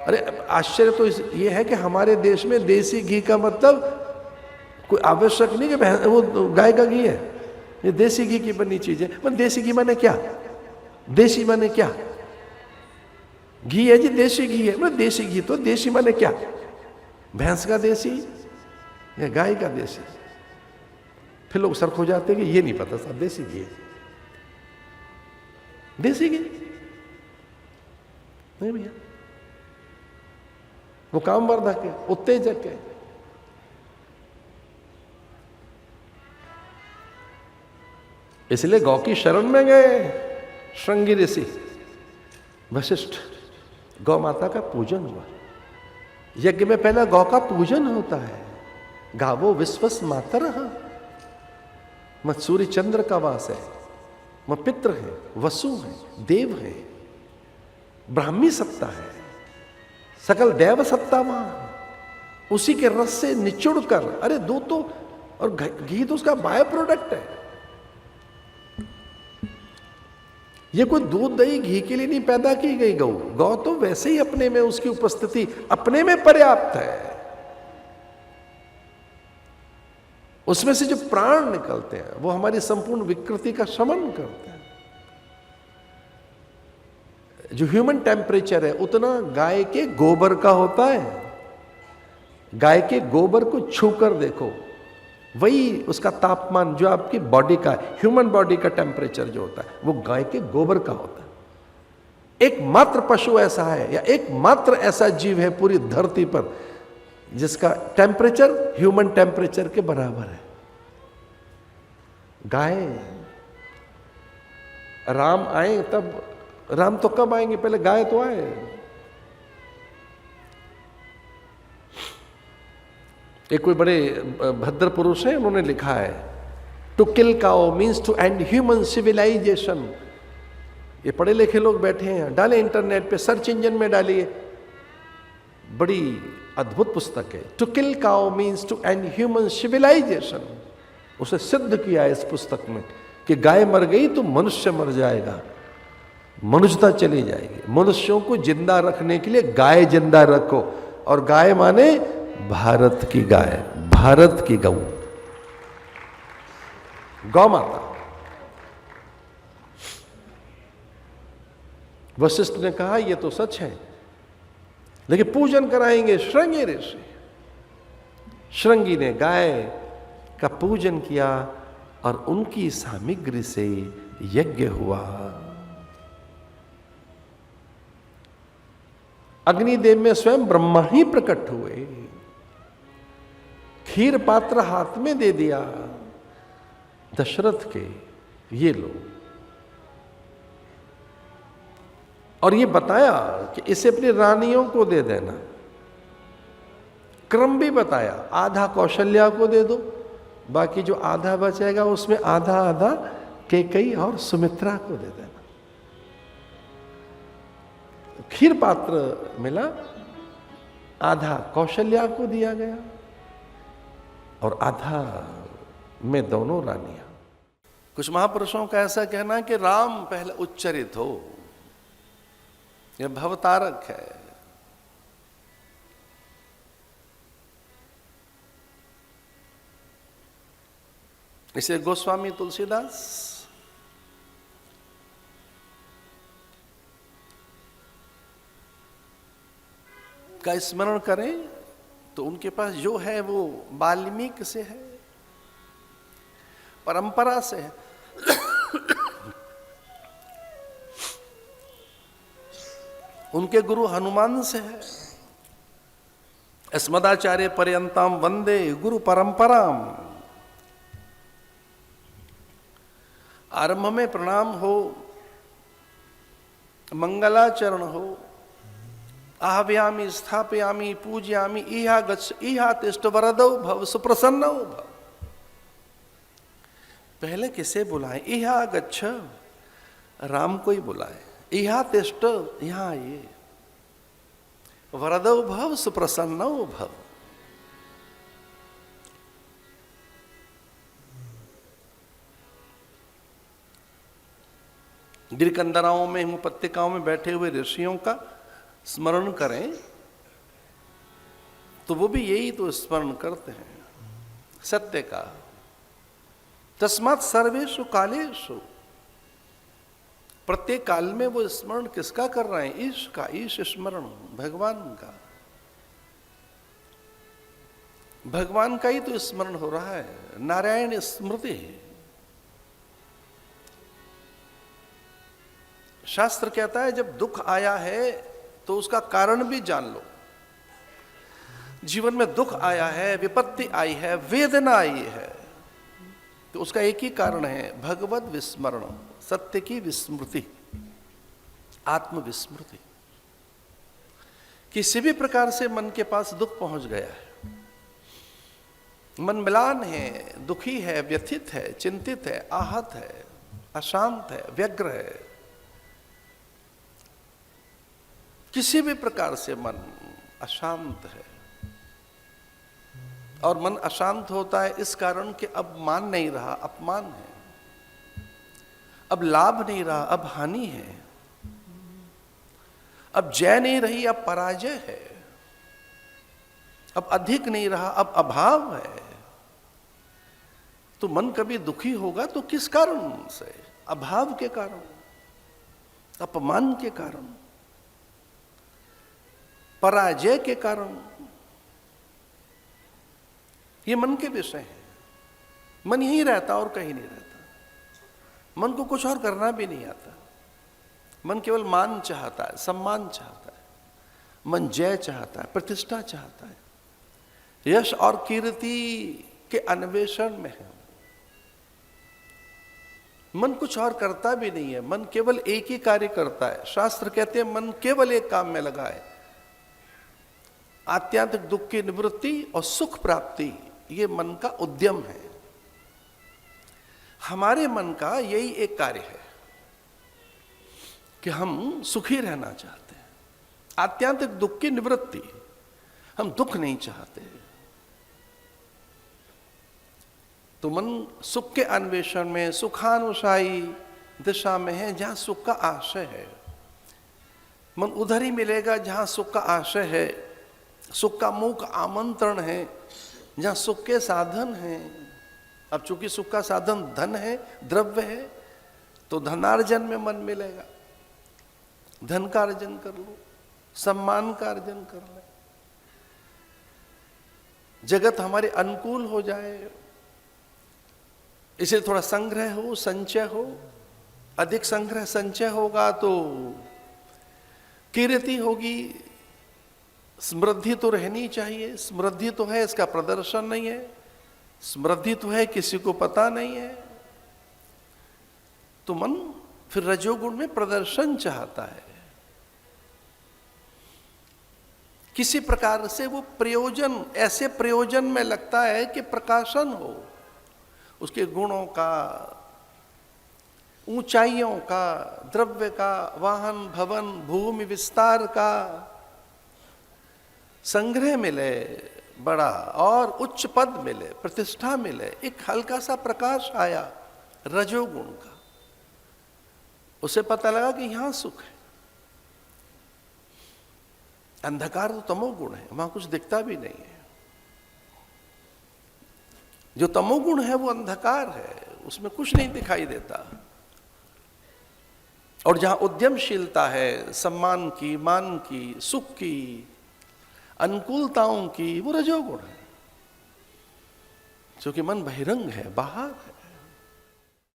अरे आश्चर्य तो ये है कि हमारे देश में देसी घी का मतलब कोई आवश्यक नहीं कि वो गाय का घी है, ये देसी घी की बनी चीज है। पर देसी घी माने क्या? देसी माने क्या? घी है जी, देसी घी है। मतलब देसी घी तो देसी माने क्या? भैंस का देसी या गाय का देसी? फिर लोग सर खो जाते हैं कि ये नहीं पता साहब देसी घी है। देसी घी नहीं भैया, वो कामवर्धक है, उत्तेजक है। इसलिए गौ की शरण में गए श्रृंगी ऋषि वशिष्ठ, गौ माता का पूजन हुआ। यज्ञ में पहला गौ का पूजन होता है। गावो विश्वस मातरः, मत सूर्य चंद्र का वास है, वह पितृ है, वसु है, देव है, ब्राह्मी सत्ता है, सकल देव सत्ता वहां उसी के रस से निचुड़ कर। अरे दो तो, और घी तो उसका बाय प्रोडक्ट है। ये कोई दूध दही घी के लिए नहीं पैदा की गई गौ। गौ तो वैसे ही अपने में उसकी उपस्थिति अपने में पर्याप्त है। उसमें से जो प्राण निकलते हैं वो हमारी संपूर्ण विकृति का शमन करते हैं। जो ह्यूमन टेम्परेचर है उतना गाय के गोबर का होता है। गाय के गोबर को छूकर देखो, वही उसका तापमान जो आपकी बॉडी का, ह्यूमन बॉडी का टेम्परेचर जो होता है वो गाय के गोबर का होता है। एकमात्र पशु ऐसा है या एकमात्र ऐसा जीव है पूरी धरती पर जिसका टेम्परेचर ह्यूमन टेम्परेचर के बराबर है, गाय। राम आए तब, राम तो कब आएंगे, पहले गाय तो आए। एक कोई बड़े भद्र पुरुष है, उन्होंने लिखा है to kill cow means to end human civilisation. ये पढ़े लिखे लोग बैठे हैं, डाले इंटरनेट पे, सर्च इंजन में डालिए, बड़ी अद्भुत पुस्तक है। To kill cow means to end human civilisation. उसे सिद्ध किया है इस पुस्तक में कि गाय मर गई तो मनुष्य मर जाएगा, मनुष्यता चली जाएगी। मनुष्यों को जिंदा रखने के लिए गाय जिंदा रखो, और गाय माने भारत की गाय, भारत की गौ, गौ माता। वशिष्ठ ने कहा यह तो सच है, लेकिन पूजन कराएंगे श्रृंगी ऋषि। श्रृंगी ने गाय का पूजन किया और उनकी सामग्री से यज्ञ हुआ। अग्निदेव में स्वयं ब्रह्मा ही प्रकट हुए। खीर पात्र हाथ में दे दिया दशरथ के, ये लो, और ये बताया कि इसे अपनी रानियों को दे देना। क्रम भी बताया, आधा कौशल्या को दे दो, बाकी जो आधा बचेगा उसमें आधा आधा कैकेयी और सुमित्रा को दे देना। खीर पात्र मिला, आधा कौशल्या को दिया गया और आधा में दोनों रानियां। कुछ महापुरुषों का ऐसा कहना है कि राम पहले उच्चरित हो, यह भवतारक है। इसे गोस्वामी तुलसीदास का स्मरण करें तो उनके पास जो है वो वाल्मीकि से है, परंपरा से है। उनके गुरु हनुमान से है। अस्मदाचार्य पर्यंताम वंदे गुरु परंपराम। आरंभ में प्रणाम हो, मंगलाचरण हो, आहव्यामी स्थापयामी पूजयामी इहा गच्छ इहा तिष्ठ वरदो भव सुप्रसन्नो भव। पहले किसे बुलाए? इहा गच्छ, राम को ही बुलाए। इहा तिष्ठ, यहां आइए। वरदो भव सुप्रसन्नो भव। गिरकंदराओं में, हिमपत्तिकाओं में बैठे हुए ऋषियों का स्मरण करें तो वो भी यही तो स्मरण करते हैं, सत्य का। तस्मात् सर्वेषु कालेषु, प्रत्येक काल में वो स्मरण किसका कर रहे हैं? ईश का, ईश स्मरण, भगवान का। भगवान का ही तो स्मरण हो रहा है, नारायण स्मृति। शास्त्र कहता है जब दुख आया है तो उसका कारण भी जान लो। जीवन में दुख आया है, विपत्ति आई है, वेदना आई है, तो उसका एक ही कारण है, भगवत विस्मरण, सत्य की विस्मृति, आत्मविस्मृति। किसी भी प्रकार से मन के पास दुख पहुंच गया है, मन म्लान है, दुखी है, व्यथित है, चिंतित है, आहत है, अशांत है, व्यग्र है, किसी भी प्रकार से मन अशांत है, और मन अशांत होता है इस कारण कि अब मान नहीं रहा, अपमान है, अब लाभ नहीं रहा, अब हानि है, अब जय नहीं रही, अब पराजय है, अब अधिक नहीं रहा, अब अभाव है। तो मन कभी दुखी होगा तो किस कारण से? अभाव के कारण, अपमान के कारण, पराजय के कारण। ये मन के विषय है। मन यहीं रहता और कहीं नहीं रहता। मन को कुछ और करना भी नहीं आता। मन केवल मान चाहता है, सम्मान चाहता है, मन जय चाहता है, प्रतिष्ठा चाहता है, यश और कीर्ति के अन्वेषण में है। मन कुछ और करता भी नहीं है, मन केवल एक ही कार्य करता है। शास्त्र कहते हैं मन केवल एक काम में लगा है, आत्यांतिक दुख की निवृत्ति और सुख प्राप्ति, ये मन का उद्यम है। हमारे मन का यही एक कार्य है कि हम सुखी रहना चाहते हैं, आत्यांतिक दुख की निवृत्ति, हम दुख नहीं चाहते। तो मन सुख के अन्वेषण में, सुखानुसायी दिशा में है जहां सुख का आशय है। मन उधर ही मिलेगा जहां सुख का आशय है, सुख का मूक आमंत्रण है, जहां सुख के साधन हैं। अब चूंकि सुख का साधन धन है, द्रव्य है, तो धनार्जन में मन मिलेगा। धन का अर्जन कर लो, सम्मान का अर्जन कर ले, जगत हमारे अनुकूल हो जाए, इसे थोड़ा संग्रह हो, संचय हो। अधिक संग्रह संचय होगा तो कीर्ति होगी, समृद्धि तो रहनी चाहिए। समृद्धि तो है, इसका प्रदर्शन नहीं है। समृद्धि तो है, किसी को पता नहीं है। तो मन फिर रजोगुण में प्रदर्शन चाहता है। किसी प्रकार से वो प्रयोजन, ऐसे प्रयोजन में लगता है कि प्रकाशन हो उसके गुणों का, ऊंचाइयों का, द्रव्य का, वाहन, भवन, भूमि विस्तार का संग्रह मिले, बड़ा और उच्च पद मिले, प्रतिष्ठा मिले। एक हल्का सा प्रकाश आया रजोगुण का, उसे पता लगा कि यहां सुख है। अंधकार तो तमोगुण है, वहां कुछ दिखता भी नहीं है। जो तमोगुण है वो अंधकार है, उसमें कुछ नहीं दिखाई देता। और जहां उद्यमशीलता है, सम्मान की, मान की, सुख की, अनुकूलताओं की, वो रजोगुण है। क्योंकि मन बहिरंग है, बाहर है।